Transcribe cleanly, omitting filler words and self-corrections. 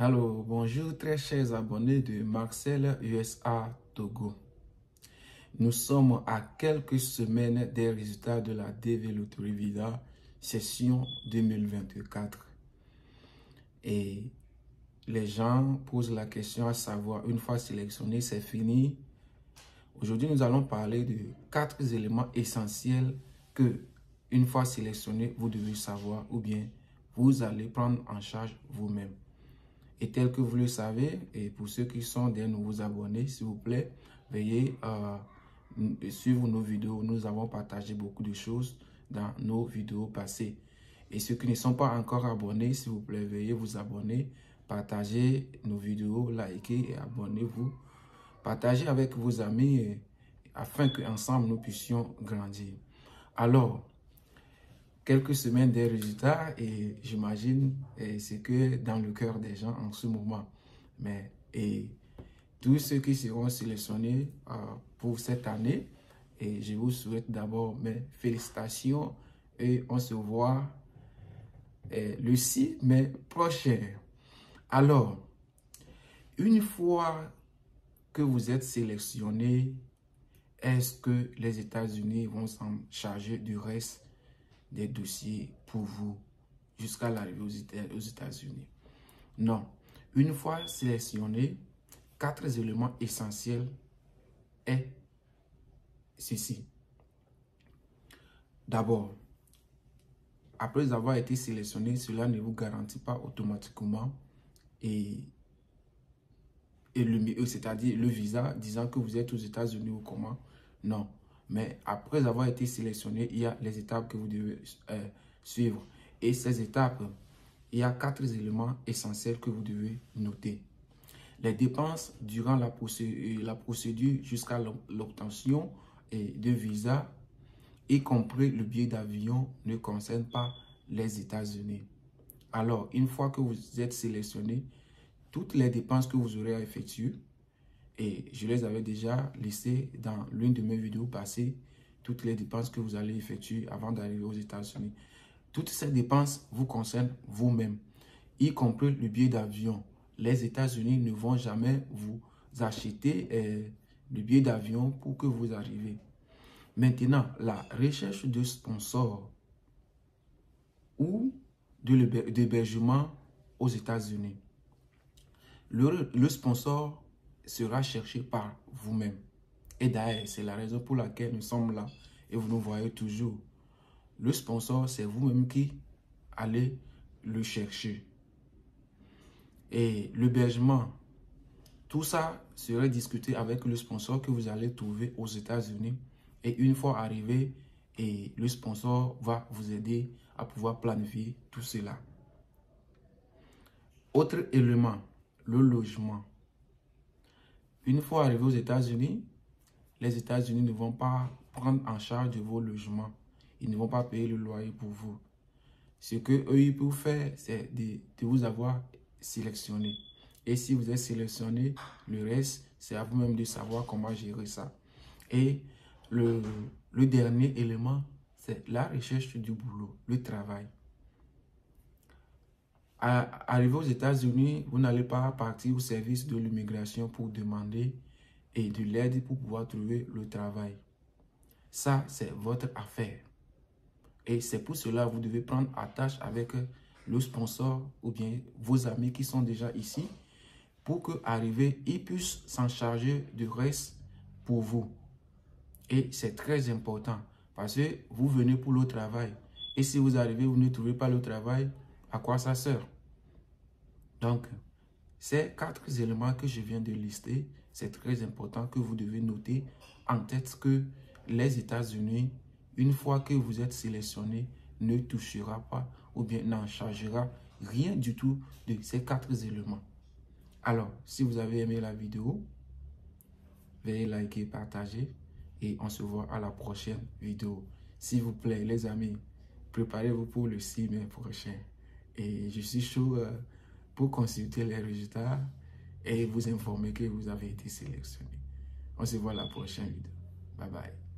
Allô, bonjour très chers abonnés de Marcel USA Togo. Nous sommes à quelques semaines des résultats de la DV Lottery Visa session 2024. Et les gens posent la question à savoir, une fois sélectionné, c'est fini. Aujourd'hui, nous allons parler de 4 éléments essentiels que, une fois sélectionné, vous devez savoir ou bien vous allez prendre en charge vous-même. Et tel que vous le savez, et pour ceux qui sont des nouveaux abonnés, s'il vous plaît, veuillez suivre nos vidéos. Nous avons partagé beaucoup de choses dans nos vidéos passées. Et ceux qui ne sont pas encore abonnés, s'il vous plaît, veuillez vous abonner, partagez nos vidéos, likez et abonnez-vous. Partagez avec vos amis afin qu'ensemble nous puissions grandir. Alors, quelques semaines des résultats et j'imagine c'est que dans le cœur des gens en ce moment. Mais tous ceux qui seront sélectionnés pour cette année, et je vous souhaite d'abord mes félicitations et on se voit le 6 mai prochain. Alors, une fois que vous êtes sélectionné, est-ce que les États-Unis vont s'en charger du reste des dossiers pour vous jusqu'à l'arrivée aux États-Unis? Non. Une fois sélectionné, 4 éléments essentiels est ceci. D'abord, après avoir été sélectionné, cela ne vous garantit pas automatiquement c'est-à-dire le visa disant que vous êtes aux États-Unis ou comment. Non. Mais après avoir été sélectionné, il y a les étapes que vous devez suivre. Et ces étapes, il y a 4 éléments essentiels que vous devez noter. Les dépenses durant la procédure jusqu'à l'obtention de visa, y compris le billet d'avion, ne concernent pas les États-Unis. Alors, une fois que vous êtes sélectionné, toutes les dépenses que vous aurez à effectuer, et je les avais déjà listées dans l'une de mes vidéos passées, toutes les dépenses que vous allez effectuer avant d'arriver aux États-Unis. Toutes ces dépenses vous concernent vous-même, y compris le billet d'avion. Les États-Unis ne vont jamais vous acheter le billet d'avion pour que vous arriviez. Maintenant, la recherche de sponsors ou d'hébergement aux États-Unis. Le sponsor sera cherché par vous-même. Et d'ailleurs, c'est la raison pour laquelle nous sommes là et vous nous voyez toujours. Le sponsor, c'est vous-même qui allez le chercher. Et l'hébergement, tout ça serait discuté avec le sponsor que vous allez trouver aux États-Unis. Et une fois arrivé, le sponsor va vous aider à pouvoir planifier tout cela. Autre élément, le logement. Une fois arrivé aux États-Unis, les États-Unis ne vont pas prendre en charge de vos logements. Ils ne vont pas payer le loyer pour vous. Ce qu'eux, ils peuvent faire, c'est de vous avoir sélectionné. Et si vous êtes sélectionné, le reste, c'est à vous-même de savoir comment gérer ça. Et le dernier élément, c'est la recherche du boulot, le travail. Arrivé aux États-Unis, vous n'allez pas partir au service de l'immigration pour demander de l'aide pour pouvoir trouver le travail. Ça, c'est votre affaire. Et c'est pour cela que vous devez prendre attache avec le sponsor ou bien vos amis qui sont déjà ici pour qu'arriver, ils puissent s'en charger du reste pour vous. Et c'est très important parce que vous venez pour le travail. Et si vous arrivez, vous ne trouvez pas le travail, à quoi ça sert? Donc, ces 4 éléments que je viens de lister, c'est très important que vous devez noter en tête que les États-Unis, une fois que vous êtes sélectionné, ne touchera pas ou bien n'en chargera rien du tout de ces 4 éléments. Alors, si vous avez aimé la vidéo, veuillez liker, partager et on se voit à la prochaine vidéo. S'il vous plaît, les amis, préparez-vous pour le 6 mai prochain. Et je suis chaud pour consulter les résultats et vous informer que vous avez été sélectionné. On se voit à la prochaine vidéo. Bye bye.